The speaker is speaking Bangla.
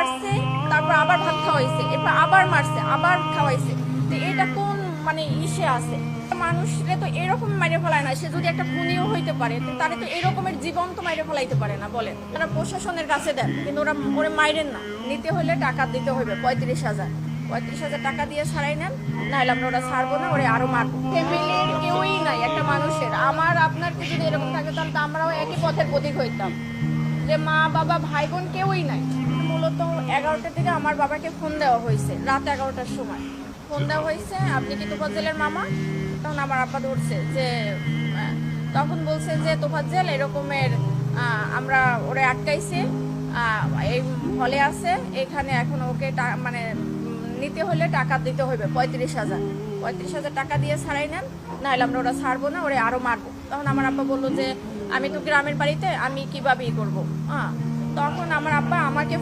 মারছে, তারপর আবার ভাত খাওয়াইছে, এরপর আবার মারছে, আবার খাওয়াইছে। তো এটা কোন মানে ইসে আছে? মানুষরে তো এরকম মাইরে ফেলায় না, সে যদি একটা খুনিও হইতে পারে তারে তো এরকমের জীবন তো মাইরে ফেলাইতে পারে না। বলেন, তারা প্রশাসনের কাছে দেন, কিন্তু ওরা মাইরেন না। নিতে হলে টাকা দিতে হবে 35,000। 35,000 টাকা দিয়ে ছাড়াই নেন, নাহলে আমরা ওরা ছাড়বো না, ওরা আরো মারবো। ফ্যামিলির কেউই নাই একটা মানুষের। আমার আপনার যদি এরকম থাকে তাহলে তো আমরাও একই পথের প্রতীক হইতাম, যে মা বাবা ভাই বোন কেউই নাই। মূলত 11টার দিকে আমার বাবাকে ফোন দেওয়া হয়েছে, রাত 11টার সময় ফোন দেওয়া হয়েছে, আপনি কি তোফাজ্জেলের মামা? তখন আমার আব্বা ধরছে যে তখন বলছে যে তোফাজ্জেল এরকমের আমরা ওরে আটকাইছে, এই হলে আছে এখানে, এখন ওকে মানে নিতে হলে টাকা দিতে হবে 35,000। 35,000 টাকা দিয়ে ছাড়াই নেন, নাহলে আমরা ওরা ছাড়বো না, ওরা আরো মারবো। তখন আমার আব্বা বললো যে আমি তো গ্রামের বাড়িতে, আমি কিভাবে করবো। তখন আমার আব্বা আমাকে